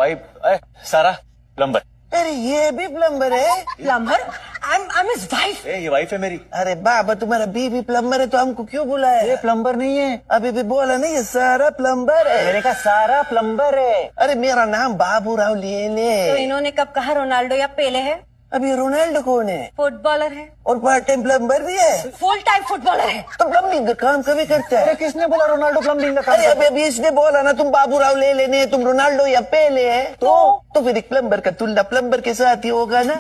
Pipe. सारा plumber. अरे ये भी प्लम्बर है? प्लम्बर? I'm his wife. ये वाइफ है मेरी। अरे बाबा तुम्हारा बीवी प्लम्बर है तो हमको क्यों बुलाया? ये प्लम्बर नहीं है। अभी भी बोला नहीं, ये सारा प्लम्बर है। मेरे का सारा प्लम्बर है। अरे मेरा नाम बाबू राव ले तो ले। इन्होंने कब कहा रोनाल्डो या पेले है? अभी रोनाल्डो कौन है? फुटबॉलर है। और पार्ट टाइम प्लम्बर भी है? फुल टाइम फुटबॉलर है। तो प्लम्बिंग का काम कभी करता है? किसने बोला रोनाल्डो प्लम्बिंग का काम अरे अभी अभी इसने बोला ना तुम बाबू राव ले लेने, तुम रोनाल्डो या पेले है, तो फिर एक प्लम्बर का तुलना प्लम्बर के साथ ही होगा ना।